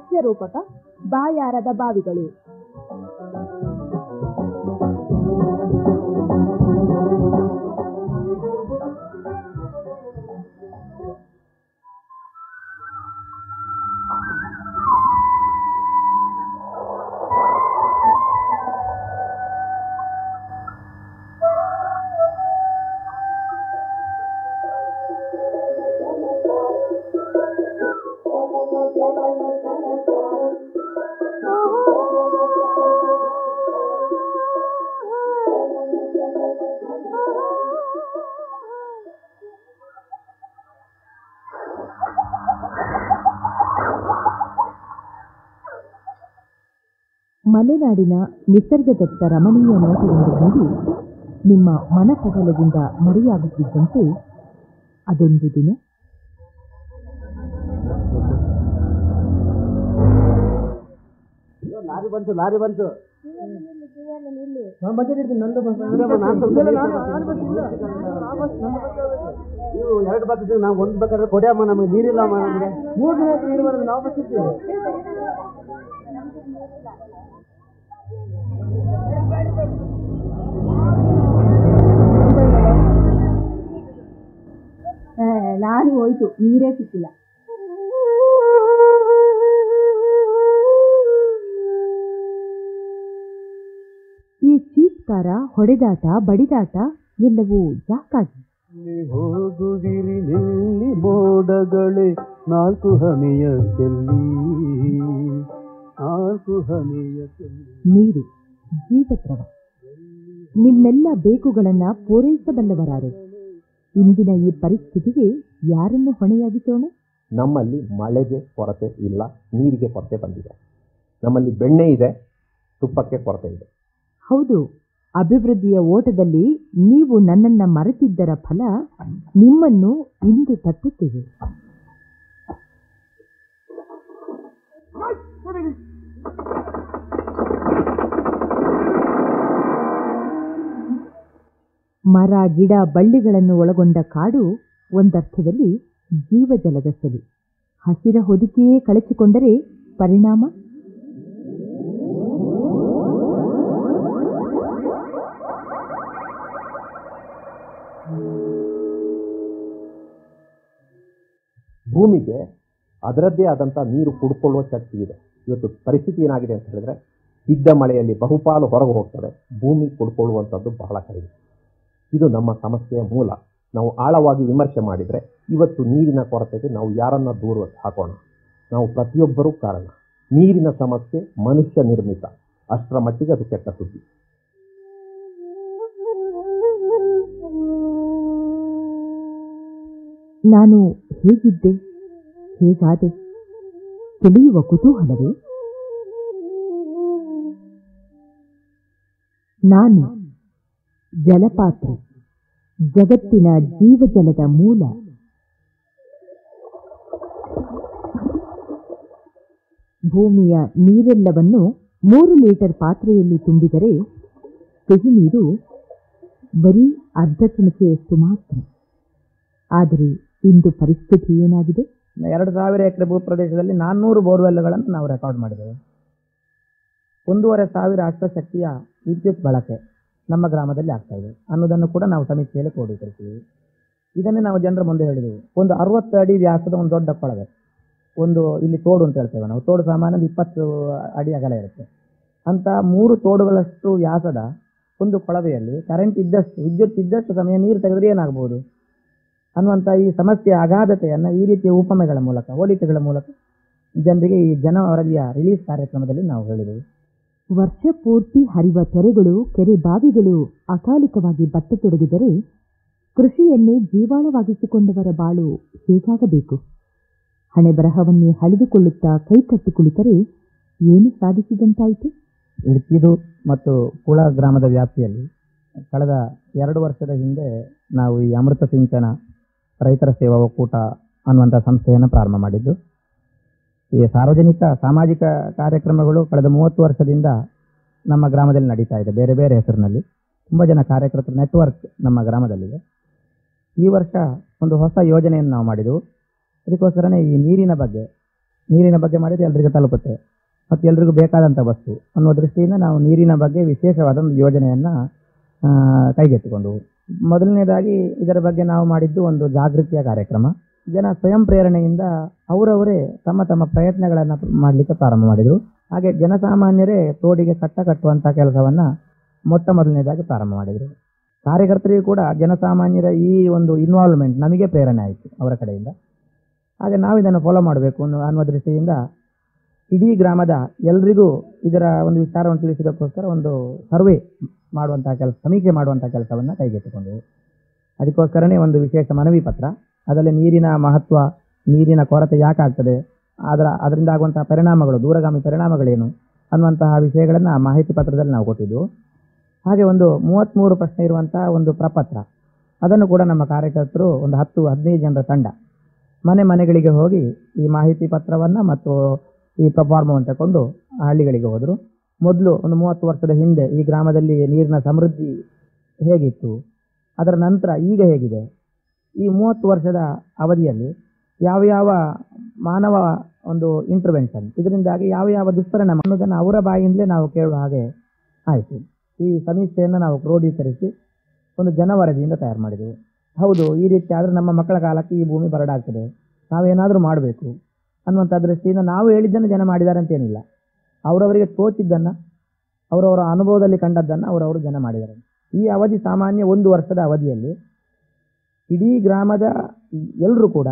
ಸಸ್ಯ ರೂಪಕ ಬಾಯಾರದ ಬಾವಿಗಳು. ಮಲೆನಾಡಿನ ನಿಸರ್ಗದತ್ತ ರಮಣೀಯ ನೋಟವನ್ನು ನೋಡಿ ನಿಮ್ಮ ಮನಪಟಲದಿಂದ ಮರೆಯಾಗುತ್ತಿದ್ದಂತೆ ಅದೊಂದು ದಿನ ಲಾರಿ ಬಂತು ನೀವು ಎರಡು ಬರ್ತಿದ್ದೀವಿ, ನಾವು ಒಂದು ಬೇಕಾದ್ರೆ ಕೊಡ್ಯಮ್ಮ, ನಮಗೆ ನೀರಿಲ್ಲಮ್ಮ, ನಮಗೆ 3 ದಿನ ನೀರು ಬರೋದು, ನಾವು ಬರ್ತಿದ್ದೀವಿ. ಲಾರಿ ಹೋಯ್ತು, ನೀರೇ ಸಿಕ್ಕಿಲ್ಲ. ಈ ಚೀತ್ಕಾರ, ಹೊಡೆದಾಟ, ಬಡಿದಾಟ ಎಲ್ಲವೂ ಯಾಕಾಗಿ? ಹೋಗುವಿರಿ ನಿಲ್ಲಿ ಮೋಡಗಳೇ 4 ಹನಿಯ ಚೆಲ್ಲಿ, 4 ಹನಿಯ ಚೆಲ್ಲಿ. ನೀರು ಜೀವದ್ರವ, ನಿಮ್ಮೆಲ್ಲ ಬೇಕುಗಳನ್ನ ಪೂರೈಸಬಲ್ಲವರಾರು. ಇಂದಿನ ಈ ಪರಿಸ್ಥಿತಿಗೆ ಯಾರನ್ನು ಹೊಣೆಯಾಗಿಸೋಣ? ನಮ್ಮಲ್ಲಿ ಮಳೆಗೆ ಕೊರತೆ ಇಲ್ಲ, ನೀರಿಗೆ ಕೊರತೆ ಬಂದಿದೆ. ನಮ್ಮಲ್ಲಿ ಬೆಣ್ಣೆ ಇದೆ, ತುಪ್ಪಕ್ಕೆ ಕೊರತೆ ಇದೆ. ಹೌದು, ಅಭಿವೃದ್ಧಿಯ ಓಟದಲ್ಲಿ ನೀವು ನನ್ನನ್ನ ಮರೆತಿದ್ದರ ಫಲ ನಿಮ್ಮನ್ನು ಇಂದು ತಟ್ಟುತ್ತಿದೆ. ಮರ, ಗಿಡ, ಬಳ್ಳಿಗಳನ್ನು ಒಳಗೊಂಡ ಕಾಡು ಒಂದರ್ಥದಲ್ಲಿ ಜೀವಜಲದ ಸಲಿ. ಹಸಿರ ಹೊದಿಕೆಯೇ ಕಳಚಿಕೊಂಡರೆ ಪರಿಣಾಮ? ಭೂಮಿಗೆ ಅದರದ್ದೇ ಆದಂಥ ನೀರು ಕುಡ್ಕೊಳ್ಳುವ ಶಕ್ತಿ ಇದೆ. ಇವತ್ತು ಪರಿಸ್ಥಿತಿ ಏನಾಗಿದೆ ಅಂತ ಹೇಳಿದ್ರೆ, ಬಿದ್ದ ಮಳೆಯಲ್ಲಿ ಬಹುಪಾಲು ಹೊರಗೆ ಹೋಗ್ತದೆ, ಭೂಮಿ ಕುಡ್ಕೊಳ್ಳುವಂಥದ್ದು ಬಹಳ ಕಡಿಮೆ. ಇದು ನಮ್ಮ ಸಮಸ್ಯೆಯ ಮೂಲ. ನಾವು ಆಳವಾಗಿ ವಿಮರ್ಶೆ ಮಾಡಿದರೆ ಇವತ್ತು ನೀರಿನ ಕೊರತೆಗೆ ನಾವು ಯಾರನ್ನ ದೂರ ಹಾಕೋಣ? ನಾವು ಪ್ರತಿಯೊಬ್ಬರೂ ಕಾರಣ. ನೀರಿನ ಸಮಸ್ಯೆ ಮನುಷ್ಯ ನಿರ್ಮಿತ, ಅಷ್ಟರ ಮಟ್ಟಿಗೆ ಅದು ಕೆಟ್ಟ ಸುದ್ದಿ. ನಾನು ಹೇಗಿದ್ದೆ, ಹೇಗಾದೆ ತಿಳಿಯುವ ಕುತೂಹಲವೇ? ನಾನು ಜಲಪಾತ್ರೆ, ಜಗತ್ತಿನ ಜೀವಜಲದ ಮೂಲ. ಭೂಮಿಯ ನೀರೆಲ್ಲವನ್ನು 3 ಲೀಟರ್ ಪಾತ್ರೆಯಲ್ಲಿ ತುಂಬಿದರೆ ಸಿಹಿ ನೀರು ಬರೀ ಅರ್ಧ ಚಮಚೆಯಷ್ಟು ಮಾತ್ರ. ಆದರೆ ಇಂದು ಪರಿಸ್ಥಿತಿ ಏನಾಗಿದೆ? 2000 ಎಕರೆ ಭೂಪ್ರದೇಶದಲ್ಲಿ 400 ಬೋರ್ವೆಲ್ಗಳನ್ನು ನಾವು ರೆಕಾರ್ಡ್ ಮಾಡಿದ್ದೇವೆ. 1500 ಅಶ್ವಶಕ್ತಿಯ ವಿದ್ಯುತ್ ಬಳಕೆ ನಮ್ಮ ಗ್ರಾಮದಲ್ಲಿ ಆಗ್ತಾ ಇದೆ ಅನ್ನೋದನ್ನು ಕೂಡ ನಾವು ಸಮೀಕ್ಷೆಯಲ್ಲಿ ಕ್ರೋಢೀಕರಿಸಿದ್ದೀವಿ. ಇದನ್ನೇ ನಾವು ಜನರ ಮುಂದೆ ಹೇಳಿದೆವು. ಒಂದು 60 ಅಡಿ ವ್ಯಾಸದ ಒಂದು ದೊಡ್ಡ ಕೊಳವೆ, ಒಂದು ಇಲ್ಲಿ ತೋಡು ಅಂತ ಹೇಳ್ತೇವೆ ನಾವು. ತೋಡು ಸಾಮಾನ್ಯ 20 ಅಡಿ ಅಗಲ ಇರುತ್ತೆ. ಅಂತ 3 ತೋಡುಗಳಷ್ಟು ವ್ಯಾಸದ ಒಂದು ಕೊಳವೆಯಲ್ಲಿ ಕರೆಂಟ್ ಇದ್ದಷ್ಟು, ವಿದ್ಯುತ್ ಇದ್ದಷ್ಟು ಸಮಯ ನೀರು ತೆಗೆದ್ರೆ ಏನಾಗಬಹುದು ಅನ್ನುವಂಥ ಈ ಸಮಸ್ಯೆಯ ಅಗಾಧತೆಯನ್ನು ಈ ರೀತಿಯ ಉಪಮೆಗಳ ಮೂಲಕ, ಹೋಲಿಕೆಗಳ ಮೂಲಕ ಜನರಿಗೆ ಈ ಜನ ವರದಿಯ ರಿಲೀಸ್ ಕಾರ್ಯಕ್ರಮದಲ್ಲಿ ನಾವು ಹೇಳಿದೆವು. ವರ್ಷ ಪೂರ್ತಿ ಹರಿವ ತೊರೆಗಳು, ಕೆರೆ, ಬಾವಿಗಳು ಅಕಾಲಿಕವಾಗಿ ಬತ್ತತೊಡಗಿದರೆ ಕೃಷಿಯನ್ನೇ ಜೀವಾಳವಾಗಿಸಿಕೊಂಡವರ ಬಾಳು ಹೇಗಾಗಬೇಕು? ಹಣೆ ಬರಹವನ್ನೇ ಹಳಿದುಕೊಳ್ಳುತ್ತಾ ಕೈಕಟ್ಟಿ ಕುಳಿತರೆ ಏನು ಸಾಧಿಸಿದಂತಾಯಿತು? ಇಡ್ಕಿದು ಮತ್ತು ಕುಳ ಗ್ರಾಮದ ವ್ಯಾಪ್ತಿಯಲ್ಲಿ ಕಳೆದ 2 ವರ್ಷದ ಹಿಂದೆ ನಾವು ಈ ಅಮೃತ ಸಿಂಚನ ರೈತರ ಸೇವಾ ಒಕ್ಕೂಟ ಅನ್ನುವಂಥ ಸಂಸ್ಥೆಯನ್ನು ಪ್ರಾರಂಭ ಮಾಡಿದ್ದು. ಈ ಸಾರ್ವಜನಿಕ ಸಾಮಾಜಿಕ ಕಾರ್ಯಕ್ರಮಗಳು ಕಳೆದ 30 ವರ್ಷದಿಂದ ನಮ್ಮ ಗ್ರಾಮದಲ್ಲಿ ನಡೀತಾ ಇದೆ, ಬೇರೆ ಬೇರೆ ಹೆಸರಿನಲ್ಲಿ. ತುಂಬ ಜನ ಕಾರ್ಯಕರ್ತರ ನೆಟ್ವರ್ಕ್ ನಮ್ಮ ಗ್ರಾಮದಲ್ಲಿದೆ. ಈ ವರ್ಷ ಒಂದು ಹೊಸ ಯೋಜನೆಯನ್ನು ನಾವು ಮಾಡಿದೆವು. ಅದಕ್ಕೋಸ್ಕರನೇ ಈ ನೀರಿನ ಬಗ್ಗೆ ನೀರಿನ ಬಗ್ಗೆ ಮಾಡಿದರೆ ಎಲ್ರಿಗೂ ತಲುಪುತ್ತೆ ಮತ್ತು ಎಲ್ರಿಗೂ ಬೇಕಾದಂಥ ವಸ್ತು ಅನ್ನೋ ದೃಷ್ಟಿಯಿಂದ ನಾವು ನೀರಿನ ಬಗ್ಗೆ ವಿಶೇಷವಾದ ಒಂದು ಯೋಜನೆಯನ್ನು ಕೈಗೆತ್ತಿಕೊಂಡು, ಮೊದಲನೇದಾಗಿ ಇದರ ಬಗ್ಗೆ ನಾವು ಮಾಡಿದ್ದು ಒಂದು ಜಾಗೃತಿಯ ಕಾರ್ಯಕ್ರಮ. ಜನ ಸ್ವಯಂ ಪ್ರೇರಣೆಯಿಂದ ಅವರವರೇ ತಮ್ಮ ತಮ್ಮ ಪ್ರಯತ್ನಗಳನ್ನು ಮಾಡಲಿಕ್ಕೆ ಪ್ರಾರಂಭ ಮಾಡಿದರು. ಹಾಗೆ ಜನಸಾಮಾನ್ಯರೇ ತೋಡಿಗೆ ಕಟ್ಟ ಕಟ್ಟುವಂಥ ಕೆಲಸವನ್ನು ಮೊಟ್ಟ ಮೊದಲನೇದಾಗಿ ಪ್ರಾರಂಭ ಮಾಡಿದರು. ಕಾರ್ಯಕರ್ತರಿಗೂ ಕೂಡ ಜನಸಾಮಾನ್ಯರ ಈ ಒಂದು ಇನ್ವಾಲ್ವ್ಮೆಂಟ್ ನಮಗೆ ಪ್ರೇರಣೆ ಆಯಿತು ಅವರ ಕಡೆಯಿಂದ. ಹಾಗೆ ನಾವು ಇದನ್ನು ಫಾಲೋ ಮಾಡಬೇಕು ಅನ್ನುವ ದೃಷ್ಟಿಯಿಂದ ಇಡೀ ಗ್ರಾಮದ ಎಲ್ರಿಗೂ ಇದರ ಒಂದು ವಿಚಾರವನ್ನು ತಿಳಿಸೋದಕ್ಕೋಸ್ಕರ ಒಂದು ಸರ್ವೆ ಮಾಡುವಂತಹ ಸಮೀಕ್ಷೆ ಮಾಡುವಂಥ ಕೆಲಸವನ್ನು ಕೈಗೆತ್ತಿಕೊಂಡೆವು. ಅದಕ್ಕೋಸ್ಕರನೇ ಒಂದು ವಿಶೇಷ ಮನವಿ ಪತ್ರ, ಅದರಲ್ಲಿ ನೀರಿನ ಮಹತ್ವ, ನೀರಿನ ಕೊರತೆ ಯಾಕೆ ಆಗ್ತದೆ, ಅದರಿಂದ ಆಗುವಂತಹ ಪರಿಣಾಮಗಳು, ದೂರಗಾಮಿ ಪರಿಣಾಮಗಳೇನು ಅನ್ನುವಂತಹ ವಿಷಯಗಳನ್ನು ಮಾಹಿತಿ ಪತ್ರದಲ್ಲಿ ನಾವು ಕೊಟ್ಟಿದ್ದು. ಹಾಗೆ ಒಂದು 33 ಪ್ರಶ್ನೆ ಇರುವಂಥ ಒಂದು ಪ್ರಪತ್ರ, ಅದನ್ನು ಕೂಡ ನಮ್ಮ ಕಾರ್ಯಕರ್ತರು ಒಂದು 10-15 ಜನರ ತಂಡ ಮನೆ ಮನೆಗಳಿಗೆ ಹೋಗಿ ಈ ಮಾಹಿತಿ ಪತ್ರವನ್ನು ಮತ್ತು ಈ ಪ್ರಫಾರ್ಮವನ್ನು ತಗೊಂಡು ಹಳ್ಳಿಗಳಿಗೆ ಹೋದರು. ಮೊದಲು ಒಂದು 30 ವರ್ಷದ ಹಿಂದೆ ಈ ಗ್ರಾಮದಲ್ಲಿ ನೀರಿನ ಸಮೃದ್ಧಿ ಹೇಗಿತ್ತು, ಅದರ ನಂತರ ಈಗ ಹೇಗಿದೆ, ಈ 30 ವರ್ಷದ ಅವಧಿಯಲ್ಲಿ ಯಾವ ಯಾವ ಮಾನವ ಒಂದು ಇಂಟರ್ವೆನ್ಷನ್, ಇದರಿಂದಾಗಿ ಯಾವ ಯಾವ ದುಷ್ಪರಿಣಾಮ ಅನ್ನೋದನ್ನು ಅವರ ಬಾಯಿಂದಲೇ ನಾವು ಕೇಳುವ ಹಾಗೆ ಆಯಿತು. ಈ ಸಮೀಕ್ಷೆಯನ್ನು ನಾವು ಕ್ರೋಢೀಕರಿಸಿ ಒಂದು ಜನವರದಿಯಿಂದ ತಯಾರು ಮಾಡಿದೆವು. ಹೌದು, ಈ ರೀತಿ ಆದರೆ ನಮ್ಮ ಮಕ್ಕಳ ಕಾಲಕ್ಕೆ ಈ ಭೂಮಿ ಬರಡಾಗ್ತದೆ, ನಾವೇನಾದರೂ ಮಾಡಬೇಕು ಅನ್ನುವಂಥ ದೃಷ್ಟಿಯಿಂದ ನಾವು ಹೇಳಿದ್ದನ್ನು ಜನ ಮಾಡಿದ್ದಾರೆ ಅಂತೇನಿಲ್ಲ, ಅವರವರಿಗೆ ತೋಚಿದ್ದನ್ನು, ಅವರವರ ಅನುಭವದಲ್ಲಿ ಕಂಡದ್ದನ್ನು ಅವರವರು ಜನ ಮಾಡಿದ್ದಾರೆ. ಈ ಅವಧಿ ಸಾಮಾನ್ಯ 1 ವರ್ಷದ ಅವಧಿಯಲ್ಲಿ ಇಡೀ ಗ್ರಾಮದ ಎಲ್ಲರೂ ಕೂಡ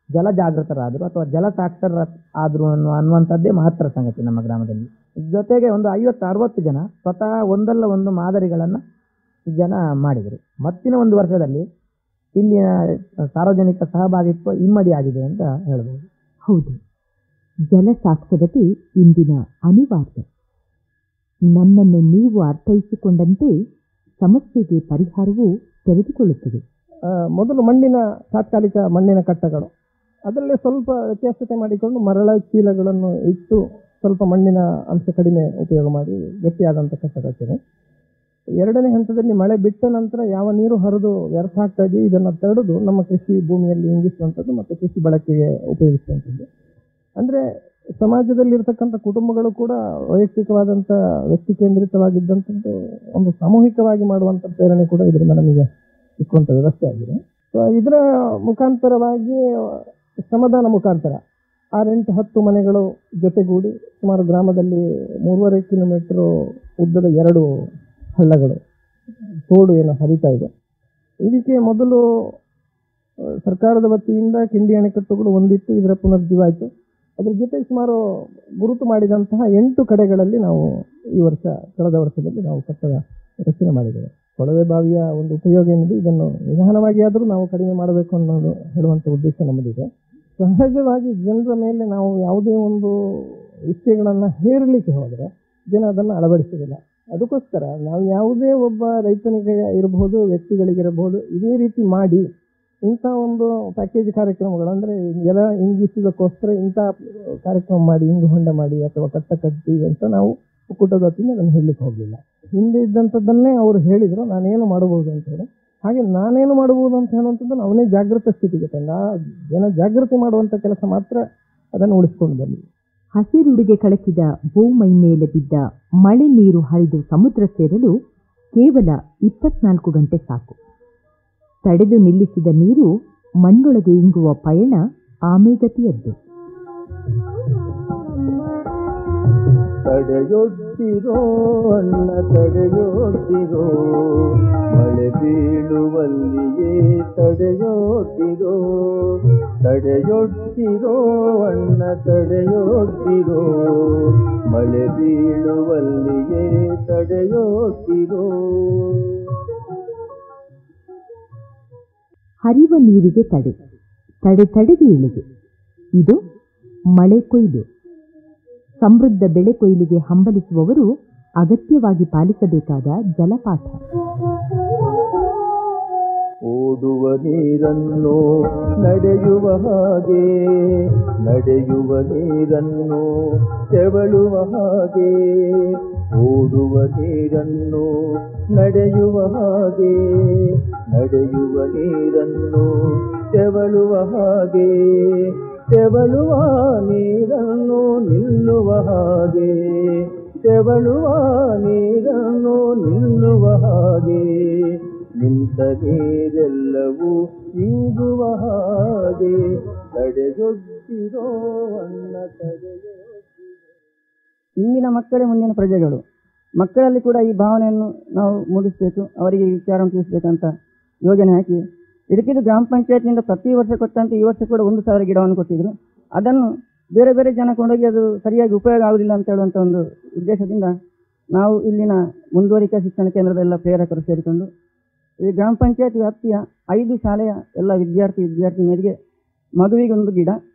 ಜಲ ಜಾಗೃತರಾದರು ಅಥವಾ ಜಲ ಸಾಕ್ಷರ ಆದರು ಅನ್ನುವಂಥದ್ದೇ ಮಹತ್ತರ ಸಂಗತಿ ನಮ್ಮ ಗ್ರಾಮದಲ್ಲಿ. ಜೊತೆಗೆ ಒಂದು 50-60 ಜನ ಸ್ವತಃ ಒಂದಲ್ಲ ಒಂದು ಮಾದರಿಗಳನ್ನು ಜನ ಮಾಡಿದರು. ಮತ್ತಿನ 1 ವರ್ಷದಲ್ಲಿ ಇಲ್ಲಿನ ಸಾರ್ವಜನಿಕ ಸಹಭಾಗಿತ್ವ ಇಮ್ಮಡಿಯಾಗಿದೆ ಅಂತ ಹೇಳ್ಬೋದು. ಹೌದು, ಜಲ ಸಾಕ್ಷರತೆ ಇಂದಿನ ಅನಿವಾರ್ಯ. ನನ್ನನ್ನು ನೀವು ಅರ್ಥೈಸಿಕೊಂಡಂತೆ ಸಮಸ್ಯೆಗೆ ಪರಿಹಾರವು ತೆರೆದುಕೊಳ್ಳುತ್ತದೆ. ಮೊದಲು ತಾತ್ಕಾಲಿಕ ಮಣ್ಣಿನ ಕಟ್ಟಗಳು, ಅದರಲ್ಲೇ ಸ್ವಲ್ಪ ವ್ಯತ್ಯಾಸತೆ ಮಾಡಿಕೊಂಡು ಮರಳ ಚೀಲಗಳನ್ನು ಇಟ್ಟು ಸ್ವಲ್ಪ ಮಣ್ಣಿನ ಅಂಶ ಕಡಿಮೆ ಉಪಯೋಗ ಮಾಡಿ ಗಟ್ಟಿಯಾದಂಥ ಕಟ್ಟ ಕಟ್ಟಿದೆ. 2ನೇ ಹಂತದಲ್ಲಿ ಮಳೆ ಬಿಟ್ಟ ನಂತರ ಯಾವ ನೀರು ಹರಿದು ವ್ಯರ್ಥ ಆಗ್ತಾ ಇದೆಯೋ ಇದನ್ನು ತಡೆದು ನಮ್ಮ ಕೃಷಿ ಭೂಮಿಯಲ್ಲಿ ಇಂಗಿಸುವಂಥದ್ದು ಮತ್ತು ಕೃಷಿ ಬಳಕೆಗೆ ಉಪಯೋಗಿಸುವಂಥದ್ದು. ಅಂದರೆ ಸಮಾಜದಲ್ಲಿರ್ತಕ್ಕಂಥ ಕುಟುಂಬಗಳು ಕೂಡ ವೈಯಕ್ತಿಕವಾದಂಥ ವ್ಯಕ್ತಿ ಕೇಂದ್ರಿತವಾಗಿದ್ದಂಥದ್ದು ಒಂದು ಸಾಮೂಹಿಕವಾಗಿ ಮಾಡುವಂಥ ಪ್ರೇರಣೆ ಕೂಡ ಇದರಿಂದ ನಮಗೆ ಸಿಕ್ಕುವಂಥ ವ್ಯವಸ್ಥೆ ಆಗಿದೆ. ಇದರ ಮುಖಾಂತರವಾಗಿ ಶ್ರಮದಾನ ಮುಖಾಂತರ 6-8-10 ಮನೆಗಳು ಜೊತೆಗೂಡಿ ಸುಮಾರು ಗ್ರಾಮದಲ್ಲಿ 3.5 ಕಿಲೋಮೀಟರ್ ಉದ್ದದ 2 ಹಳ್ಳಗಳು, ತೋಡು ಏನು ಹರಿತಾ ಇದೆ. ಇದಕ್ಕೆ ಮೊದಲು ಸರ್ಕಾರದ ವತಿಯಿಂದ ಕಿಂಡಿ ಅಣೆಕಟ್ಟುಗಳು ಒಂದಿತ್ತು, ಇದರ ಪುನರ್ಜೀವ ಆಯಿತು. ಅದರ ಜೊತೆಗೆ ಸುಮಾರು ಗುರುತು ಮಾಡಿದಂತಹ 8 ಕಡೆಗಳಲ್ಲಿ ನಾವು ಕಳೆದ ವರ್ಷದಲ್ಲಿ ನಾವು ಕಟ್ಟಡ ರಚನೆ ಮಾಡಿದ್ದೇವೆ. ಕೊಳವೆ ಬಾವಿಯ ಒಂದು ಉಪಯೋಗ ಏನಿದೆ, ಇದನ್ನು ನಿಧಾನವಾಗಿ ಆದರೂ ನಾವು ಕಡಿಮೆ ಮಾಡಬೇಕು ಅನ್ನೋದು ಹೇಳುವಂಥ ಉದ್ದೇಶ ನಮ್ಮದಿದೆ. ಸಹಜವಾಗಿ ಜನರ ಮೇಲೆ ನಾವು ಯಾವುದೇ ಒಂದು ವಿಷಯಗಳನ್ನು ಹೇರಲಿಕ್ಕೆ ಹೋದರೆ ಜನ ಅದನ್ನು ಅಳವಡಿಸೋದಿಲ್ಲ. ಅದಕ್ಕೋಸ್ಕರ ನಾವು ಯಾವುದೇ ಒಬ್ಬ ರೈತನಿಗೆ ಇರಬಹುದು, ವ್ಯಕ್ತಿಗಳಿಗಿರಬಹುದು, ಇದೇ ರೀತಿ ಮಾಡಿ ಇಂಥ ಒಂದು ಪ್ಯಾಕೇಜ್ ಕಾರ್ಯಕ್ರಮಗಳು, ಅಂದರೆ ಜಲ ಇಂಗಿಸೋದಕ್ಕೋಸ್ಕರ ಇಂಥ ಕಾರ್ಯಕ್ರಮ ಮಾಡಿ, ಇಂಗು ಹೊಂಡ ಮಾಡಿ ಅಥವಾ ಕಟ್ಟ ಕಟ್ಟಿ ಅಂತ ನಾವು ಒಕ್ಕೂಟದ ವತಿಯಿಂದ ಅದನ್ನು ಹೇಳಲಿಕ್ಕೆ ಹೋಗಲಿಲ್ಲ. ಹಿಂದೆ ಇದ್ದಂಥದ್ದನ್ನೇ ಅವರು ಹೇಳಿದರು, ನಾನೇನು ಮಾಡಬಹುದು ಅಂತ ಹೇಳಿ. ಹಾಗೆ ನಾನೇನು ಮಾಡಬಹುದು ಅಂತ ಹೇಳುವಂಥದ್ದನ್ನು ಅವನೇ ಜಾಗೃತ ಸ್ಥಿತಿಗೆ ತಂದ. ಜನ ಜಾಗೃತಿ ಮಾಡುವಂಥ ಕೆಲಸ ಮಾತ್ರ ಅದನ್ನು ಉಳಿಸ್ಕೊಂಡು ಬರಲಿ. ಹಸಿರುಡಿಗೆ ಕಳಚಿದ ಭೂಮೈ ಮೇಲೆ ಬಿದ್ದ ಮಳೆ ನೀರು ಹರಿದು ಸಮುದ್ರ ಸೇರಲು ಕೇವಲ 24 ಗಂಟೆ ಸಾಕು. ತಡೆದು ನಿಲ್ಲಿಸಿದ ನೀರು ಮಣ್ಣೊಳಗೆ ಇಂಗುವ ಪಯಣ ಆಮೆಗತಿಯದ್ದು. ತಡೆಯೊಡ್ಡಿರೋ ಅಣ್ಣ ತಡೆಯೊಡ್ಡಿರೋ, ಮಳೆ ಬೀಳುವಲ್ಲಿಯೇ ತಡೆಯೊಡ್ಡಿರೋ, ತಡೆಯೊಡ್ಡಿರೋ ಅಣ್ಣ ತಡೆಯೊಡ್ಡಿರೋ, ಮಳೆ ಬೀಳುವಲ್ಲಿಯೇ ತಡೆಯೊಡ್ಡಿರೋ. ಹರಿವ ನೀರಿಗೆ ತಡೆದು ಇಳಿಗೆ. ಇದು ಮಳೆ ಕೊಯ್ಲು. ಸಮೃದ್ಧ ಬೆಳೆ ಕೊಯ್ಲಿಗೆ ಹಂಬಲಿಸುವವರು ಅಗತ್ಯವಾಗಿ ಪಾಲಿಸಬೇಕಾದ ಜಲಪಾಠ. ಓಡುವ ನೀರನ್ನು ನಡೆಯುವ ಹಾಗೆ, ನಡೆಯುವ ನೀರನ್ನು ತೆವಳುವ ಹಾಗೆ, ಓಡುವ ನೀರನ್ನು ನಡೆಯುವ ಹಾಗೆ, ನಡೆಯುವ ನೀರನ್ನು ತೆವಳುವ ಹಾಗೆ, ತೆವಳುವ ನೀರನ್ನು ನಿಲ್ಲುವ ಹಾಗೆ, ತೆವಳುವ ನೀರನ್ನು ನಿಲ್ಲುವ ಹಾಗೆ, ನಿಂತ ನೀರೆಲ್ಲವೂ ಇಂಗುವ ಹಾಗೆ, ತಡೆಯೊಡ್ಡಿರೋ ಅನ್ನ ತಡೆಯೊಡ್ಡಿರೋ. ಇಂದಿನ ಮಕ್ಕಳೇ ಮುಂದಿನ ಪ್ರಜೆಗಳು. ಮಕ್ಕಳಲ್ಲಿ ಕೂಡ ಈ ಭಾವನೆಯನ್ನು ನಾವು ಮೂಡಿಸಬೇಕು, ಅವರಿಗೆ ಈ ವಿಚಾರವನ್ನು ತಿಳಿಸಬೇಕಂತ ಯೋಜನೆ ಹಾಕಿ ಇದಕ್ಕಿದು ಗ್ರಾಮ ಪಂಚಾಯತ್ನಿಂದ ಪ್ರತಿ ವರ್ಷ ಕೊಟ್ಟಂತೆ ಈ ವರ್ಷ ಕೂಡ 1,000 ಗಿಡವನ್ನು ಕೊಟ್ಟಿದ್ರು. ಅದನ್ನು ಬೇರೆ ಬೇರೆ ಜನ ಕೊಂಡೋಗಿ ಅದು ಸರಿಯಾಗಿ ಉಪಯೋಗ ಆಗುವುದಿಲ್ಲ ಅಂತ ಹೇಳುವಂಥ ಒಂದು ಉದ್ದೇಶದಿಂದ ನಾವು ಇಲ್ಲಿನ ಮುಂದುವರಿಕಾ ಶಿಕ್ಷಣ ಕೇಂದ್ರದೆಲ್ಲ ಪ್ರೇರಕರು ಸೇರಿಕೊಂಡು ಈ ಗ್ರಾಮ ಪಂಚಾಯತ್ ವ್ಯಾಪ್ತಿಯ 5 ಶಾಲೆಯ ಎಲ್ಲ ವಿದ್ಯಾರ್ಥಿನಿಯರಿಗೆ ಮಗುವಿಗೊಂದು ಗಿಡ,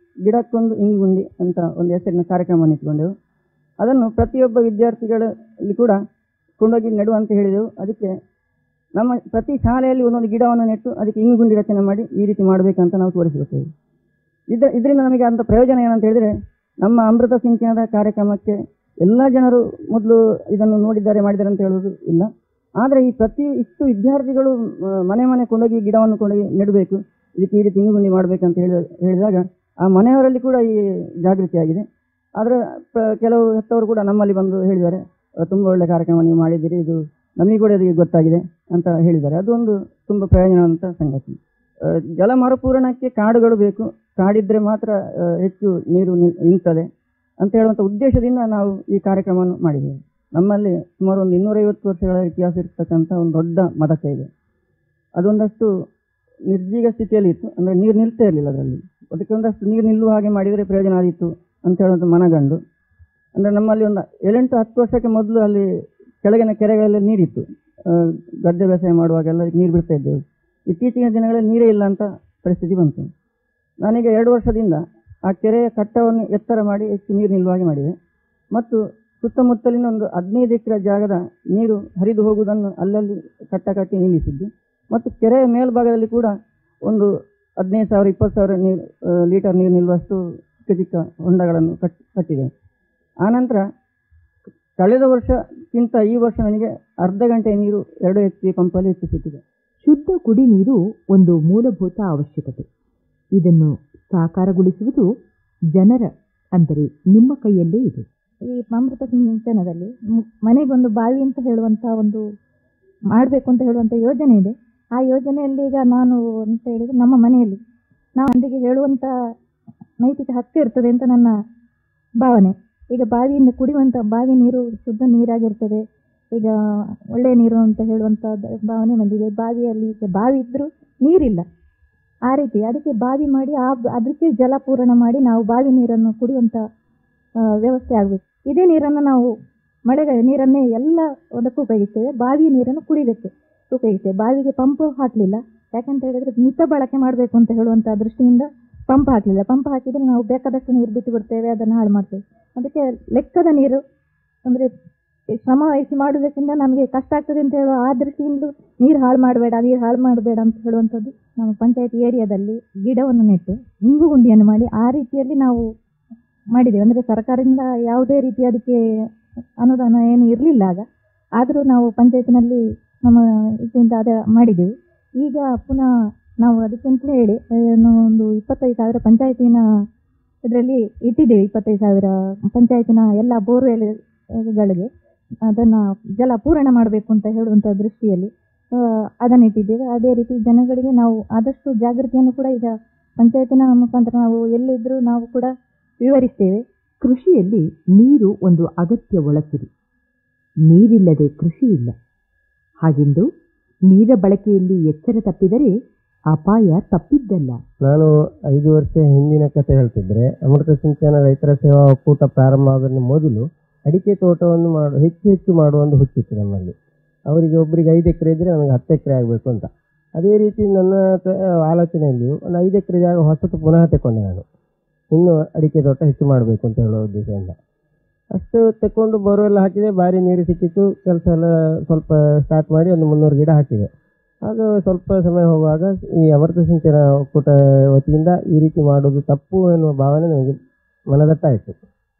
ಗಿಡಕ್ಕೊಂದು ಇಂಗುಗುಂಡಿ ಅಂತ ಒಂದು ಹೆಸರಿನ ಕಾರ್ಯಕ್ರಮವನ್ನು ಇಟ್ಕೊಂಡೆವು. ಅದನ್ನು ಪ್ರತಿಯೊಬ್ಬ ವಿದ್ಯಾರ್ಥಿಗಳಲ್ಲಿ ಕೂಡ ಕೊಂಡೋಗಿ ನೆಡುವಂತ ಹೇಳಿದೆವು. ಅದಕ್ಕೆ ನಮ್ಮ ಪ್ರತಿ ಶಾಲೆಯಲ್ಲಿ ಒಂದೊಂದು ಗಿಡವನ್ನು ನೆಟ್ಟು ಅದಕ್ಕೆ ಇಂಗುಗುಂಡಿ ರಚನೆ ಮಾಡಿ ಈ ರೀತಿ ಮಾಡಬೇಕಂತ ನಾವು ತೋರಿಸಿರುತ್ತೇವೆ. ಇದರಿಂದ ನಮಗೆ ಅಂಥ ಪ್ರಯೋಜನ ಏನಂತ ಹೇಳಿದರೆ, ನಮ್ಮ ಅಮೃತ ಸಿಂಚನದ ಕಾರ್ಯಕ್ರಮಕ್ಕೆ ಎಲ್ಲ ಜನರು ಮೊದಲು ಇದನ್ನು ನೋಡಿದ್ದಾರೆ ಮಾಡಿದ್ದಾರೆ ಅಂತ ಹೇಳೋದು ಇಲ್ಲ. ಆದರೆ ಈ ಇಷ್ಟು ವಿದ್ಯಾರ್ಥಿಗಳು ಮನೆ ಮನೆ ಕೊಂಡೋಗಿ ಗಿಡವನ್ನು ಕೊಂಡೋಗಿ ನೆಡಬೇಕು, ಇದಕ್ಕೆ ಈ ರೀತಿ ಇಂಗುಗುಂಡಿ ಮಾಡಬೇಕಂತ ಹೇಳಿದಾಗ ಆ ಮನೆಯವರಲ್ಲಿ ಕೂಡ ಈ ಜಾಗೃತಿ ಆಗಿದೆ. ಆದರೆ ಕೆಲವು ಹೆತ್ತವರು ಕೂಡ ನಮ್ಮಲ್ಲಿ ಬಂದು ಹೇಳಿದ್ದಾರೆ, ತುಂಬ ಒಳ್ಳೆ ಕಾರ್ಯಕ್ರಮ ನೀವು ಮಾಡಿದ್ದೀರಿ, ಇದು ನಮಗೆ ಕೂಡ ಇದಕ್ಕೆ ಗೊತ್ತಾಗಿದೆ ಅಂತ ಹೇಳಿದ್ದಾರೆ. ಅದೊಂದು ತುಂಬ ಪ್ರಯೋಜನವಂತ ಸಂಗತಿ. ಜಲ ಮರುಪೂರಣಕ್ಕೆ ಕಾಡುಗಳು ಬೇಕು, ಕಾಡಿದ್ರೆ ಮಾತ್ರ ಹೆಚ್ಚು ನೀರು ಇಂಗ್ತದೆ ಅಂತ ಹೇಳುವಂಥ ಉದ್ದೇಶದಿಂದ ನಾವು ಈ ಕಾರ್ಯಕ್ರಮವನ್ನು ಮಾಡಿದ್ದೇವೆ. ನಮ್ಮಲ್ಲಿ ಸುಮಾರು ಒಂದು 250 ವರ್ಷಗಳ ಇತಿಹಾಸ ಇರ್ತಕ್ಕಂಥ ಒಂದು ದೊಡ್ಡ ಮದಕೆ ಇದೆ. ಅದೊಂದಷ್ಟು ನಿರ್ಜೀಗ ಸ್ಥಿತಿಯಲ್ಲಿ ಇತ್ತು, ಅಂದರೆ ನೀರು ನಿಲ್ತಾ ಇರಲಿಲ್ಲ ಅದರಲ್ಲಿ. ಅದಕ್ಕೆ ಒಂದಷ್ಟು ನೀರು ನಿಲ್ಲುವ ಹಾಗೆ ಮಾಡಿದರೆ ಪ್ರಯೋಜನ ಆದಿತ್ತು ಅಂತ ಹೇಳುವಂಥ ಮನಗಂಡು, ಅಂದರೆ ನಮ್ಮಲ್ಲಿ ಒಂದು 7-10 ವರ್ಷಕ್ಕೆ ಮೊದಲು ಅಲ್ಲಿ ಕೆಳಗಿನ ಕೆರೆಗಳಲ್ಲಿ ನೀರಿತ್ತು, ಗದ್ದೆ ಬೇಸಾಯ ಮಾಡುವಾಗೆಲ್ಲ ನೀರು ಬಿಡ್ತಾ ಇದ್ದೆವು. ಇತ್ತೀಚಿನ ದಿನಗಳಲ್ಲಿ ನೀರೇ ಇಲ್ಲ ಅಂತ ಪರಿಸ್ಥಿತಿ ಬಂತು. ನಾನೀಗ 2 ವರ್ಷದಿಂದ ಆ ಕೆರೆಯ ಕಟ್ಟವನ್ನು ಎತ್ತರ ಮಾಡಿ ಹೆಚ್ಚು ನೀರು ನಿಲ್ಲುವಾಗೆ ಮಾಡಿದೆ. ಮತ್ತು ಸುತ್ತಮುತ್ತಲಿನ ಒಂದು 15 ಎಕರೆ ಜಾಗದ ನೀರು ಹರಿದು ಹೋಗುವುದನ್ನು ಅಲ್ಲಲ್ಲಿ ಕಟ್ಟಿ ನಿಲ್ಲಿಸಿದ್ದು. ಮತ್ತು ಕೆರೆಯ ಮೇಲ್ಭಾಗದಲ್ಲಿ ಕೂಡ ಒಂದು 15,000-20,000 ಲೀಟರ್ ನೀರು ನಿಲ್ಲುವಷ್ಟು ಚಿಕ್ಕ ಹೊಂಡಗಳನ್ನು ಕಟ್ಟಿದೆ. ಆನಂತರ ಕಳೆದ ವರ್ಷಕ್ಕಿಂತ ಈ ವರ್ಷ ನನಗೆ ಅರ್ಧ ಗಂಟೆ ನೀರು 2 HP ಪಂಪಲ್ಲಿ ಹೆಚ್ಚಿಸುತ್ತಿದೆ. ಶುದ್ಧ ಕುಡಿ ನೀರು ಒಂದು ಮೂಲಭೂತ ಅವಶ್ಯಕತೆ. ಇದನ್ನು ಸಾಕಾರಗೊಳಿಸುವುದು ಜನರ, ಅಂದರೆ ನಿಮ್ಮ ಕೈಯಲ್ಲೇ ಇದೆ. ಈ ಅಮೃತ ಸಿಂಚನದಲ್ಲಿ ಮನೆಗೊಂದು ಬಾವಿ ಅಂತ ಹೇಳುವಂಥ ಒಂದು ಮಾಡಬೇಕು ಅಂತ ಹೇಳುವಂಥ ಯೋಜನೆ ಇದೆ. ಆ ಯೋಜನೆಯಲ್ಲಿ ಈಗ ನಾನು ಅಂತ ಹೇಳಿದರೆ ನಮ್ಮ ಮನೆಯಲ್ಲಿ ನಾವು ಅಂದಿಗೆ ಹೇಳುವಂಥ ನೈತಿಕ ಹಕ್ಕು ಇರ್ತದೆ ಅಂತ ನನ್ನ ಭಾವನೆ. ಈಗ ಬಾವಿಯಿಂದ ಕುಡಿಯುವಂಥ ಬಾವಿ ನೀರು ಶುದ್ಧ ನೀರಾಗಿರ್ತದೆ, ಈಗ ಒಳ್ಳೆಯ ನೀರು ಅಂತ ಹೇಳುವಂಥ ಭಾವನೆ ಬಂದಿದೆ. ಬಾವಿಯಲ್ಲಿ ಈಗ ಬಾವಿ ಇದ್ದರೂ ನೀರಿಲ್ಲ, ಆ ರೀತಿ ಅದಕ್ಕೆ ಬಾವಿ ಮಾಡಿ ಅದಕ್ಕೆ ಜಲಪೂರಣ ಮಾಡಿ ನಾವು ಬಾವಿ ನೀರನ್ನು ಕುಡಿಯುವಂಥ ವ್ಯವಸ್ಥೆ ಆಗಬೇಕು. ಇದೇ ನೀರನ್ನು ನಾವು ಮಳೆಗಾಲ ನೀರನ್ನೇ ಎಲ್ಲ ಅದಕ್ಕೂ ಉಪಯೋಗಿಸ್ತೇವೆ, ಬಾವಿ ನೀರನ್ನು ಕುಡಿಯೋದಕ್ಕೆ ಉಪಯೋಗಿಸ್ತೇವೆ. ಬಾವಿಗೆ ಪಂಪ್ ಹಾಕಲಿಲ್ಲ, ಯಾಕಂತ ಹೇಳಿದರೆ ಮಿತ ಬಳಕೆ ಮಾಡಬೇಕು ಅಂತ ಹೇಳುವಂಥ ದೃಷ್ಟಿಯಿಂದ ಪಂಪ್ ಹಾಕಲಿಲ್ಲ. ಪಂಪ್ ಹಾಕಿದರೆ ನಾವು ಬೇಕಾದಷ್ಟು ನೀರು ಬಿಟ್ಟು ಬಿಡ್ತೇವೆ, ಅದನ್ನು ಹಾಳು ಮಾಡ್ತೇವೆ. ಅದಕ್ಕೆ ಲೆಕ್ಕದ ನೀರು, ಅಂದರೆ ಶ್ರಮ ವಹಿಸಿ ಮಾಡೋದಕ್ಕಿಂತ ನಮಗೆ ಕಷ್ಟ ಆಗ್ತದೆ ಅಂತ ಹೇಳುವ ಆ ದೃಷ್ಟಿಯಿಂದ ನೀರು ಹಾಳು ಮಾಡಬೇಡ ಅಂತ ಹೇಳುವಂಥದ್ದು. ನಮ್ಮ ಪಂಚಾಯತ್ ಏರಿಯಾದಲ್ಲಿ ಗಿಡವನ್ನು ನೆಟ್ಟು ಇಂಗುಗುಂಡಿಯನ್ನು ಮಾಡಿ ಆ ರೀತಿಯಲ್ಲಿ ನಾವು ಮಾಡಿದ್ದೇವೆ. ಅಂದರೆ ಸರ್ಕಾರದಿಂದ ಯಾವುದೇ ರೀತಿ ಅದಕ್ಕೆ ಅನುದಾನ ಏನು ಇರಲಿಲ್ಲ ಆದರೂ ನಾವು ಪಂಚಾಯತಿನಲ್ಲಿ ನಮ್ಮ ಇದರಿಂದ ಮಾಡಿದ್ದೆವು. ಈಗ ಪುನಃ ನಾವು ಅದಕ್ಕಂತ ಹೇಳಿ ಒಂದು 25,000 ಪಂಚಾಯತಿನ ಇದರಲ್ಲಿ ಇಟ್ಟಿದ್ದೇವೆ. 25,000 ಪಂಚಾಯತಿನ ಎಲ್ಲ ಬೋರ್ವೆಲ್ಗಳಿಗೆ ಅದನ್ನು ಜಲ ಪೂರಣ ಮಾಡಬೇಕು ಅಂತ ಹೇಳುವಂಥ ದೃಷ್ಟಿಯಲ್ಲಿ ಅದನ್ನು ಇಟ್ಟಿದ್ದೇವೆ. ಅದೇ ರೀತಿ ಜನಗಳಿಗೆ ನಾವು ಆದಷ್ಟು ಜಾಗೃತಿಯನ್ನು ಕೂಡ ಈಗ ಪಂಚಾಯತಿನ ಮುಖಾಂತರ ನಾವು ಎಲ್ಲಿದ್ದರೂ ನಾವು ಕೂಡ ವಿವರಿಸ್ತೇವೆ. ಕೃಷಿಯಲ್ಲಿ ನೀರು ಒಂದು ಅಗತ್ಯ ಒಳಸಿರಿ. ನೀರಿಲ್ಲದೆ ಕೃಷಿ ಇಲ್ಲ. ಹಾಗೆಂದು ನೀರ ಬಳಕೆಯಲ್ಲಿ ಎಚ್ಚರ ತಪ್ಪಿದರೆ ಅಪಾಯ ತಪ್ಪಿದ್ದಲ್ಲ. ನಾನು 5 ವರ್ಷ ಹಿಂದಿನ ಕಥೆ ಹೇಳ್ತಿದ್ರೆ, ಅಮೃತ ಸಿಂಚನ ರೈತರ ಸೇವಾ ಒಕ್ಕೂಟ ಪ್ರಾರಂಭ ಆಗೋದನ್ನು ಮೊದಲು ಅಡಿಕೆ ತೋಟವನ್ನು ಹೆಚ್ಚು ಮಾಡುವ ಒಂದು ಹುಚ್ಚಿತ್ತು ನಮ್ಮಲ್ಲಿ. ಅವರಿಗೆ ಒಬ್ಬರಿಗೆ 5 ಎಕರೆ ಇದ್ದರೆ ನನಗೆ 10 ಎಕರೆ ಆಗಬೇಕು ಅಂತ. ಅದೇ ರೀತಿ ನನ್ನ ಆಲೋಚನೆಯಲ್ಲಿಯೂ ಒಂದು 5 ಎಕರೆ ಜಾಗ ಹೊಸತು ಪುನಃ ತಗೊಂಡೆ ನಾನು, ಇನ್ನು ಅಡಿಕೆ ತೋಟ ಹೆಚ್ಚು ಮಾಡಬೇಕು ಅಂತ ಹೇಳೋ ಉದ್ದೇಶದಿಂದ. ಅಷ್ಟು ತಗೊಂಡು ಬೋರ್ವೆಲ್ಲ ಹಾಕಿದೆ, ಭಾರಿ ನೀರು ಸಿಕ್ಕಿತ್ತು. ಕೆಲಸ ಎಲ್ಲ ಸ್ವಲ್ಪ ಸ್ಟಾರ್ಟ್ ಮಾಡಿ ಒಂದು 300 ಗಿಡ ಹಾಕಿದೆ. ಆಗ ಸ್ವಲ್ಪ ಸಮಯ ಹೋಗುವಾಗ ಈ ಅಮೃತ ಸಿಂಚನ ಒಕ್ಕೂಟ ವತಿಯಿಂದ ಈ ರೀತಿ ಮಾಡೋದು ತಪ್ಪು ಎನ್ನುವ ಭಾವನೆ ನನಗೆ ಮನದಟ್ಟಾಯಿತು.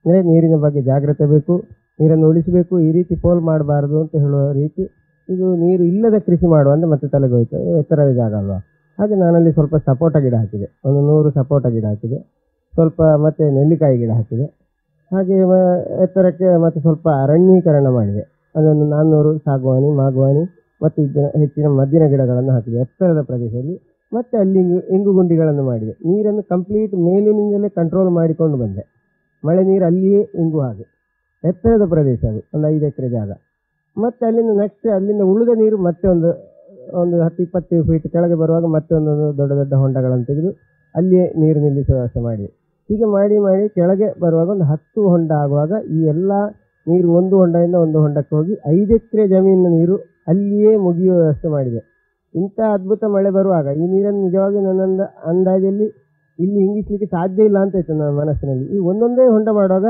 ಅಂದರೆ ನೀರಿನ ಬಗ್ಗೆ ಜಾಗ್ರತೆ ಬೇಕು, ನೀರನ್ನು ಉಳಿಸಬೇಕು, ಈ ರೀತಿ ಪೋಲ್ ಮಾಡಬಾರ್ದು ಅಂತ ಹೇಳುವ ರೀತಿ. ಇದು ನೀರು ಇಲ್ಲದ ಕೃಷಿ ಮಾಡುವಂತ ಮತ್ತೆ ತಲೆಗೋಯ್ತು, ಎತ್ತರದ ಜಾಗ ಅಲ್ವಾ. ಹಾಗೆ ನಾನಲ್ಲಿ ಸ್ವಲ್ಪ ಸಪೋಟ ಗಿಡ ಹಾಕಿದೆ, ಒಂದು 100 ಸಪೋಟ ಗಿಡ ಹಾಕಿದೆ. ಸ್ವಲ್ಪ ಮತ್ತೆ ನೆಲ್ಲಿಕಾಯಿ ಗಿಡ ಹಾಕಿದೆ. ಹಾಗೆ ಎತ್ತರಕ್ಕೆ ಮತ್ತೆ ಸ್ವಲ್ಪ ಅರಣ್ಯೀಕರಣ ಮಾಡಿದೆ. ಅದನ್ನು 400 ಸಾಗುವಾನಿ, ಮಾಗುವಾನಿ ಮತ್ತು ಹೆಚ್ಚಿನ ಮದ್ದಿನ ಗಿಡಗಳನ್ನು ಹಾಕಿದೆ ಎತ್ತರದ ಪ್ರದೇಶದಲ್ಲಿ. ಮತ್ತೆ ಅಲ್ಲಿ ಇಂಗುಗುಂಡಿಗಳನ್ನು ಮಾಡಿದೆ. ನೀರನ್ನು ಕಂಪ್ಲೀಟ್ ಮೇಲಿನಿಂದಲೇ ಕಂಟ್ರೋಲ್ ಮಾಡಿಕೊಂಡು ಬಂದೆ. ಮಳೆ ನೀರು ಅಲ್ಲಿಯೇ ಇಂಗು ಹಾಗೆ ಎತ್ತರದ ಪ್ರದೇಶ, ಅದು ಒಂದು 5 ಎಕರೆ ಜಾಗ. ಮತ್ತೆ ಅಲ್ಲಿಂದ ನೆಕ್ಸ್ಟ್ ಅಲ್ಲಿಂದ ಉಳಿದ ನೀರು ಮತ್ತೆ ಒಂದು 10-20 ಫೀಟ್ ಕೆಳಗೆ ಬರುವಾಗ ಮತ್ತೆ ಒಂದೊಂದು ದೊಡ್ಡ ದೊಡ್ಡ ಹೊಂಡಗಳನ್ನು ತೆಗೆದು ಅಲ್ಲಿಯೇ ನೀರು ನಿಲ್ಲಿಸುವ ವ್ಯವಸ್ಥೆ ಮಾಡಿದೆ. ಹೀಗೆ ಮಾಡಿ ಮಾಡಿ ಕೆಳಗೆ ಬರುವಾಗ ಒಂದು 10 ಹೊಂಡ ಆಗುವಾಗ ಈ ಎಲ್ಲ ನೀರು ಒಂದು ಹೊಂಡದಿಂದ ಒಂದು ಹೊಂಡಕ್ಕೆ ಹೋಗಿ 5 ಎಕರೆ ಜಮೀನಿನ ನೀರು ಅಲ್ಲಿಯೇ ಮುಗಿಯುವ ವ್ಯವಸ್ಥೆ ಮಾಡಿದೆ. ಇಂಥ ಅದ್ಭುತ ಮಳೆ ಬರುವಾಗ ಈ ನೀರನ್ನು ನಿಜವಾಗಿ ನನ್ನ ಅಂದಾಜಲ್ಲಿ ಇಲ್ಲಿ ಹಿಂಗಿಸ್ಲಿಕ್ಕೆ ಸಾಧ್ಯ ಇಲ್ಲ ಅಂತ ಇತ್ತು ನನ್ನ ಮನಸ್ಸಿನಲ್ಲಿ. ಈ ಒಂದೊಂದೇ ಹೊಂಡ ಮಾಡುವಾಗ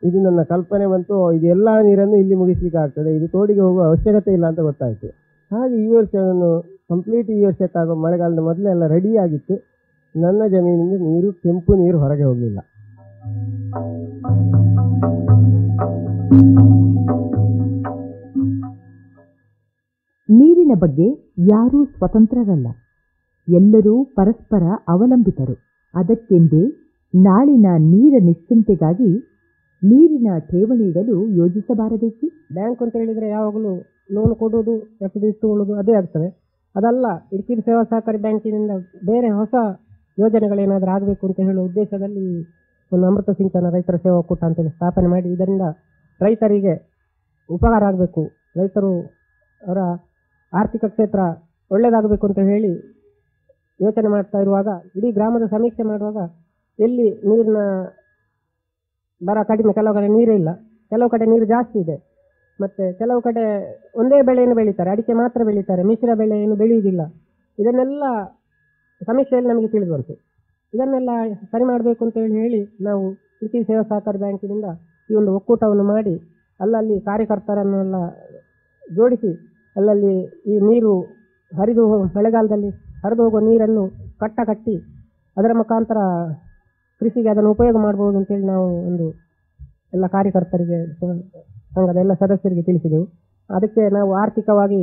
ಇದು ನನ್ನ ಕಲ್ಪನೆ ಬಂತು, ಇದೆಲ್ಲ ನೀರನ್ನು ಇಲ್ಲಿ ಮುಗಿಸ್ಲಿಕ್ಕೆ ಆಗ್ತದೆ, ಇದು ತೋಡಿಗೆ ಹೋಗುವ ಅವಶ್ಯಕತೆ ಇಲ್ಲ ಅಂತ ಗೊತ್ತಾಯಿತು. ಹಾಗೆ ಈ ವರ್ಷ ನಾನು ಕಂಪ್ಲೀಟ್ ಈ ವರ್ಷಕ್ಕಾಗೋ ಮಳೆಗಾಲದ ಮೊದಲೇ ಎಲ್ಲ ರೆಡಿ ಆಗಿತ್ತು. ನನ್ನ ಜಮೀನಿಂದ ನೀರು, ಕೆಂಪು ನೀರು ಹೊರಗೆ ಹೋಗಲಿಲ್ಲ. ನೀರಿನ ಬಗ್ಗೆ ಯಾರೂ ಸ್ವತಂತ್ರರಲ್ಲ, ಎಲ್ಲರೂ ಪರಸ್ಪರ ಅವಲಂಬಿತರು. ಅದಕ್ಕೆಂದೇ ನಾಳಿನ ನೀರ ನಿಶ್ಚಿಂತೆಗಾಗಿ ನೀರಿನ ಠೇವಣಿ ಇಡಲು ಯೋಜಿಸಬಾರದೇಕೆ? ಬ್ಯಾಂಕ್ ಅಂತ ಹೇಳಿದರೆ ಯಾವಾಗಲೂ ಲೋನ್ ಕೊಡೋದು, ಎಫ್ಡಿ ಇಟ್ಟುಕೊಳ್ಳೋದು ಅದೇ ಆಗ್ತದೆ. ಅದಲ್ಲ, ಇಡ್ಕೀರು ಸೇವಾ ಸಹಕಾರಿ ಬ್ಯಾಂಕಿನಿಂದ ಬೇರೆ ಹೊಸ ಯೋಜನೆಗಳೇನಾದರೂ ಆಗಬೇಕು ಅಂತ ಹೇಳುವ ಉದ್ದೇಶದಲ್ಲಿ ಒಂದು ಅಮೃತ ಸಿಂಚನ ರೈತರ ಸೇವಾ ಒಕ್ಕೂಟ ಅಂತೇಳಿ ಸ್ಥಾಪನೆ ಮಾಡಿ ಇದರಿಂದ ರೈತರಿಗೆ ಉಪಕಾರ ಆಗಬೇಕು, ರೈತರು ಅವರ ಆರ್ಥಿಕ ಕ್ಷೇತ್ರ ಒಳ್ಳೆಯದಾಗಬೇಕು ಅಂತ ಹೇಳಿ ಯೋಚನೆ ಮಾಡ್ತಾ ಇರುವಾಗ ಇಡೀ ಗ್ರಾಮದ ಸಮೀಕ್ಷೆ ಮಾಡುವಾಗ ಎಲ್ಲಿ ನೀರಿನ ಬರ ಕಡಿಮೆ, ಕೆಲವು ಕಡೆ ನೀರೇ ಇಲ್ಲ, ಕೆಲವು ಕಡೆ ನೀರು ಜಾಸ್ತಿ ಇದೆ, ಮತ್ತು ಕೆಲವು ಕಡೆ ಒಂದೇ ಬೆಳೆಯನ್ನು ಬೆಳೀತಾರೆ, ಅಡಿಕೆ ಮಾತ್ರ ಬೆಳೀತಾರೆ, ಮಿಶ್ರ ಬೆಳೆ ಏನು ಬೆಳೆಯುವುದಿಲ್ಲ. ಇದನ್ನೆಲ್ಲ ಸಮೀಕ್ಷೆಯಲ್ಲಿ ನಮಗೆ ತಿಳಿದು ಬಂತು. ಇದನ್ನೆಲ್ಲ ಸರಿ ಮಾಡಬೇಕು ಅಂತ ಹೇಳಿ ನಾವು ಕೃಷಿ ಸೇವಾ ಸಹಕಾರಿ ಬ್ಯಾಂಕಿನಿಂದ ಈ ಒಂದು ಒಕ್ಕೂಟವನ್ನು ಮಾಡಿ ಅಲ್ಲಲ್ಲಿ ಕಾರ್ಯಕರ್ತರನ್ನೆಲ್ಲ ಜೋಡಿಸಿ ಅಲ್ಲಲ್ಲಿ ಈ ನೀರು ಹರಿದು ಮಳೆಗಾಲದಲ್ಲಿ ಹರಿದು ಹೋಗುವ ನೀರನ್ನು ಕಟ್ಟಿ ಅದರ ಮುಖಾಂತರ ಕೃಷಿಗೆ ಅದನ್ನು ಉಪಯೋಗ ಮಾಡ್ಬೋದು ಅಂತೇಳಿ ನಾವು ಒಂದು ಎಲ್ಲ ಕಾರ್ಯಕರ್ತರಿಗೆ, ಸಂಘದ ಎಲ್ಲ ಸದಸ್ಯರಿಗೆ ತಿಳಿಸಿದೆವು. ಅದಕ್ಕೆ ನಾವು ಆರ್ಥಿಕವಾಗಿ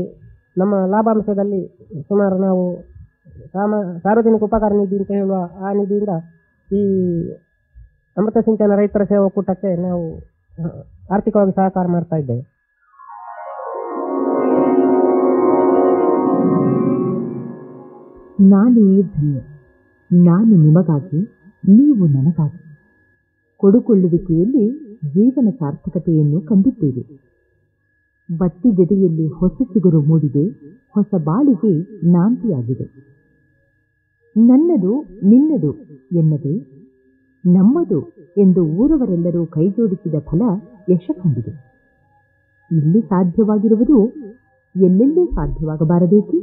ನಮ್ಮ ಲಾಭಾಂಶದಲ್ಲಿ ಸುಮಾರು ನಾವು ಸಾರ್ವಜನಿಕ ಉಪಕಾರ ನಿಧಿ ಅಂತ ಹೇಳುವ ಆ ನಿಧಿಯಿಂದ ಈ ಅಮೃತ ಸಿಂಚನ ರೈತರ ಸೇವಾ ಒಕ್ಕೂಟಕ್ಕೆ ನಾವು ಆರ್ಥಿಕವಾಗಿ ಸಹಕಾರ ಮಾಡ್ತಾ ಇದ್ದೇವೆ. ನಾನೇ ಧನ್ಯ, ನಾನು ನಿಮಗಾಗಿ, ನೀವು ನನಗಾಗಿ. ಕೊಡುಕೊಳ್ಳುವಿಕೆಯಲ್ಲಿ ಜೀವನ ಸಾರ್ಥಕತೆಯನ್ನು ಕಂಡಿದ್ದೇವೆ. ಬತ್ತಿ ಜಡಿಯಲ್ಲಿ ಹೊಸ ಚಿಗುರು ಮೂಡಿದೆ, ಹೊಸ ಬಾಳಿಗೆ ನಾಂದಿಯಾಗಿದೆ. ನನ್ನದು ನಿನ್ನದು ಎನ್ನದೆ ನಮ್ಮದು ಎಂದು ಊರವರೆಲ್ಲರೂ ಕೈಜೋಡಿಸಿದ ಫಲ ಯಶ ಕಂಡಿದೆ. ಇಲ್ಲಿ ಸಾಧ್ಯವಾಗಿರುವುದು ಎಲ್ಲೆಲ್ಲೂ ಸಾಧ್ಯವಾಗಬಾರದೇಕೆ?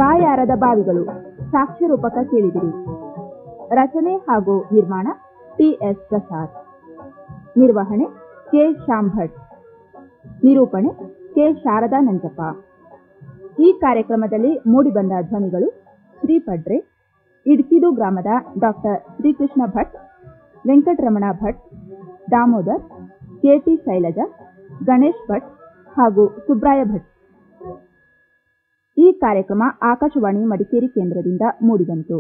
ಬಾಯಾರದ ಬಾವಿಗಳು ಸಾಕ್ಷ್ಯರೂಪಕ ಕೇಳಿದಿರಿ. ರಚನೆ ಹಾಗೂ ನಿರ್ಮಾಣ ಟಿ.ಎಸ್. ಪ್ರಸಾದ್. ನಿರ್ವಹಣೆ ಕೆ. ಶ್ಯಾಮ್ ಭಟ್. ನಿರೂಪಣೆ ಕೆ. ಶಾರದಾ ನಂಜಪ್ಪ. ಈ ಕಾರ್ಯಕ್ರಮದಲ್ಲಿ ಮೂಡಿಬಂದ ಧ್ವನಿಗಳು: ಶ್ರೀ ಪಡ್ರೆ, ಇಡ್ಕಿದು ಗ್ರಾಮದ ಡಾಕ್ಟರ್ ಶ್ರೀಕೃಷ್ಣ ಭಟ್, ವೆಂಕಟರಮಣ ಭಟ್, ದಾಮೋದರ್, ಕೆ.ಟಿ. ಶೈಲಜಾ, ಗಣೇಶ್ ಭಟ್ ಹಾಗೂ ಸುಬ್ರಾಯ ಭಟ್. ಈ ಕಾರ್ಯಕ್ರಮ ಆಕಾಶವಾಣಿ ಮಡಿಕೇರಿ ಕೇಂದ್ರದಿಂದ ಮೂಡಿಬಂತು.